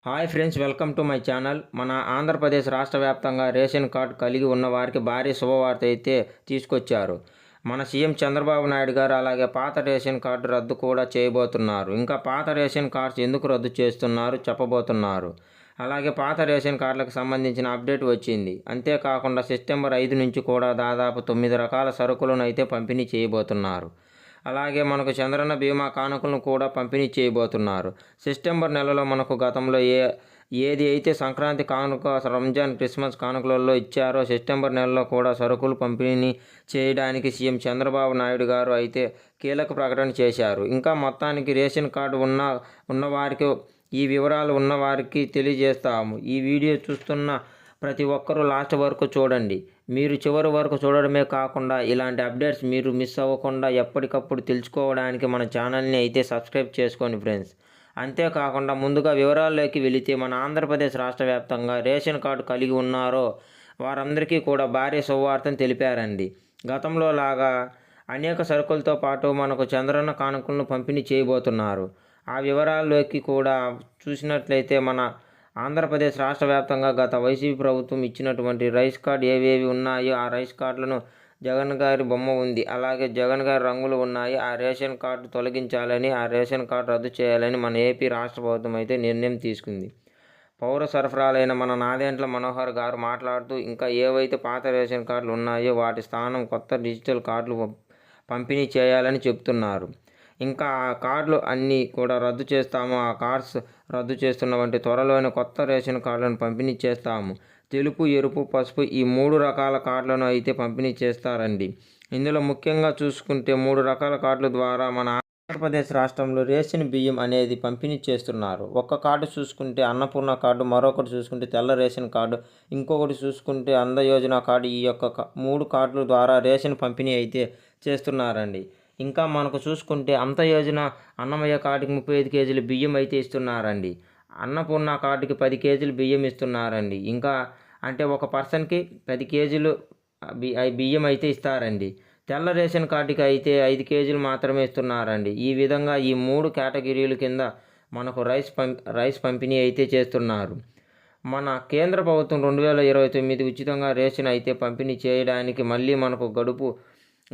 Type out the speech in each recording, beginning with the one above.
Hi friends, welcome to my channel. మన ఆంధ్రప్రదేశ్ రాష్ట్ర వ్యాప్తంగా రేషన్ కార్డు కలిగి ఉన్న వారికి భారీ శుభవార్త అయితే తీసుకొచ్చారు. మన సీఎం చంద్రబాబు నాయుడు గారు అలాగే పాత రేషన్ కార్డు రద్దు కూడా చేయబోతున్నారు. ఇంకా పాత రేషన్ కార్డ్స్ ఎందుకు రద్దు చేస్తున్నారు చెప్పబోతున్నారు. అలాగే పాత రేషన్ కార్డులకు సంబంధించిన అప్డేట్ వచ్చింది. అంతేకాకుండా సెప్టెంబర్ 5 నుంచి కూడా దాదాపు 9 రకాల సరుకులను అయితే పంపిణీ చేయబోతున్నారు. అలాగే మనకు చంద్రన్న బీమా కానుకలను కూడా పంపిణీ చేయబోతున్నారు. సెప్టెంబర్ నెలలో మనకు గతంలో ఏది అయితే సంక్రాంతి కానుక, రంజాన్, క్రిస్మస్ కానుకలలో ఇచ్చారో సెప్టెంబర్ నెలలో కూడా సరుకులు పంపిణీ చేయడానికి సీఎం చంద్రబాబు నాయుడు గారు అయితే కీలక ప్రకటన చేశారు. ఇంకా మొత్తానికి రేషన్ కార్డు ఉన్నవారికి ఈ వివరాలు ఉన్నవారికి తెలియజేస్తాము. ఈ వీడియో చూస్తున్న ప్రతి ఒక్కరూ లాస్ట్ వరకు చూడండి. మీరు చివరి వరకు చూడడమే కాకుండా ఇలాంటి అప్డేట్స్ మీరు మిస్ అవ్వకుండా ఎప్పటికప్పుడు తెలుసుకోవడానికి మన ఛానల్ని అయితే సబ్స్క్రైబ్ చేసుకోండి ఫ్రెండ్స్. అంతేకాకుండా ముందుగా వివరాల్లోకి వెళితే మన ఆంధ్రప్రదేశ్ రాష్ట్ర వ్యాప్తంగా రేషన్ కార్డు కలిగి ఉన్నారో వారందరికీ కూడా భారీ శుభవార్తను తెలిపారండి. గతంలో లాగా అనేక సరుకులతో పాటు మనకు చంద్రన్న కానుకలను పంపిణీ చేయబోతున్నారు. ఆ వివరాల్లోకి కూడా చూసినట్లయితే మన ఆంధ్రప్రదేశ్ రాష్ట్ర వ్యాప్తంగా గత వైసీపీ ప్రభుత్వం ఇచ్చినటువంటి రైస్ కార్డు ఏవేవి ఉన్నాయో ఆ రైస్ కార్డులను జగన్ గారి బొమ్మ ఉంది, అలాగే జగన్ గారి రంగులు ఉన్నాయి. ఆ రేషన్ కార్డు తొలగించాలని, ఆ రేషన్ కార్డు రద్దు చేయాలని మన ఏపీ రాష్ట్ర ప్రభుత్వం అయితే నిర్ణయం తీసుకుంది. పౌర సరఫరాలైన మన నాదెండ్ల మనోహర్ గారు మాట్లాడుతూ ఇంకా ఏవైతే పాత రేషన్ కార్డులు ఉన్నాయో వాటి స్థానం కొత్త డిజిటల్ కార్డులు పంపిణీ చేయాలని చెప్తున్నారు. ఇంకా ఆ కార్డులు అన్నీ కూడా రద్దు చేస్తాము. ఆ కార్డ్స్ రద్దు చేస్తున్న వంటి త్వరలోనే కొత్త రేషన్ కార్డులను పంపిణీ చేస్తాము. తెలుపు, ఎరుపు, పసుపు ఈ 3 రకాల కార్డులను అయితే పంపిణీ చేస్తారండి. ఇందులో ముఖ్యంగా చూసుకుంటే 3 రకాల కార్డుల ద్వారా మన ఆంధ్రప్రదేశ్ రాష్ట్రంలో రేషన్ బియ్యం అనేది పంపిణీ చేస్తున్నారు. ఒక్క కార్డు చూసుకుంటే అన్నపూర్ణ కార్డు, మరొకటి చూసుకుంటే తెల్ల రేషన్ కార్డు, ఇంకొకటి చూసుకుంటే అందయోజన కార్డు. ఈ యొక్క 3 కార్డుల ద్వారా రేషన్ పంపిణీ అయితే చేస్తున్నారండి. ఇంకా మనకు చూసుకుంటే అంత్యోజన అన్నమయ్య కార్డుకి 35 కేజీల బియ్యం అయితే ఇస్తున్నారండి. అన్నపూర్ణ కార్డుకి 10 కేజీలు బియ్యం ఇస్తున్నారండి. ఇంకా అంటే ఒక పర్సన్కి 10 కేజీలు బియ్యం అయితే ఇస్తారండి. తెల్ల రేషన్ కార్డుకి అయితే 5 కేజీలు మాత్రమే ఇస్తున్నారండి. ఈ విధంగా ఈ 3 కేటగిరీల కింద మనకు రైస్ పంపిణీ అయితే చేస్తున్నారు. మన కేంద్ర ప్రభుత్వం 2029 ఉచితంగా రేషన్ అయితే పంపిణీ చేయడానికి మళ్ళీ మనకు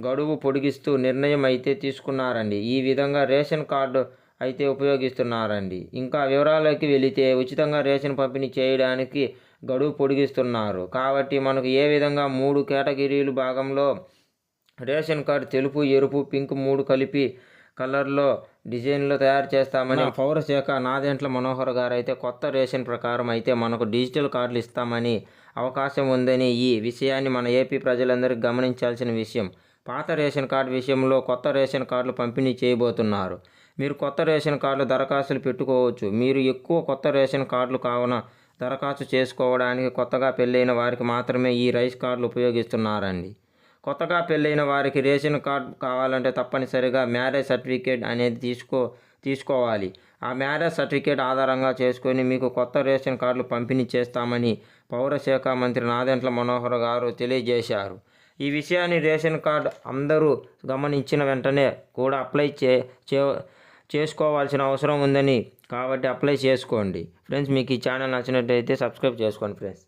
గడువు పొడిగిస్తూ నిర్ణయం అయితే తీసుకున్నారండి. ఈ విధంగా రేషన్ కార్డు అయితే ఉపయోగిస్తున్నారండి. ఇంకా వివరాలకి వెళితే ఉచితంగా రేషన్ పంపిణీ చేయడానికి గడువు పొడిగిస్తున్నారు. కాబట్టి మనకు ఏ విధంగా 3 కేటగిరీలు భాగంలో రేషన్ కార్డు తెలుపు, ఎరుపు, పింక్ 3 కలిపి కలర్లో డిజైన్లో తయారు చేస్తామని పౌరశాఖ నాదెండ్ల మనోహర్ గారు అయితే కొత్త రేషన్ ప్రకారం అయితే మనకు డిజిటల్ కార్డులు ఇస్తామని అవకాశం ఉందని ఈ విషయాన్ని మన ఏపీ ప్రజలందరికీ గమనించాల్సిన విషయం. పాత రేషన్ కార్డు విషయంలో కొత్త రేషన్ కార్డులు పంపిణీ చేయబోతున్నారు. మీరు కొత్త రేషన్ కార్డులు దరఖాస్తులు పెట్టుకోవచ్చు. మీరు ఎక్కువ కొత్త రేషన్ కార్డులు కావున దరఖాస్తు చేసుకోవడానికి కొత్తగా పెళ్ళైన వారికి మాత్రమే ఈ రైస్ కార్డులు ఉపయోగిస్తున్నారండి. కొత్తగా పెళ్ళైన వారికి రేషన్ కార్డు కావాలంటే తప్పనిసరిగా మ్యారేజ్ సర్టిఫికేట్ అనేది తీసుకోవాలి. ఆ మ్యారేజ్ సర్టిఫికేట్ ఆధారంగా చేసుకొని మీకు కొత్త రేషన్ కార్డులు పంపిణీ చేస్తామని పౌరశాఖ మంత్రి నాదెండ్ల మనోహర్ గారు తెలియజేశారు. ఈ విషయాన్ని రేషన్ కార్డు అందరూ గమనించిన వెంటనే కూడా అప్లై చేసుకోవాల్సిన అవసరం ఉందని, కాబట్టి అప్లై చేసుకోండి ఫ్రెండ్స్. మీకు ఈ ఛానల్ నచ్చినట్టయితే సబ్స్క్రైబ్ చేసుకోండి ఫ్రెండ్స్.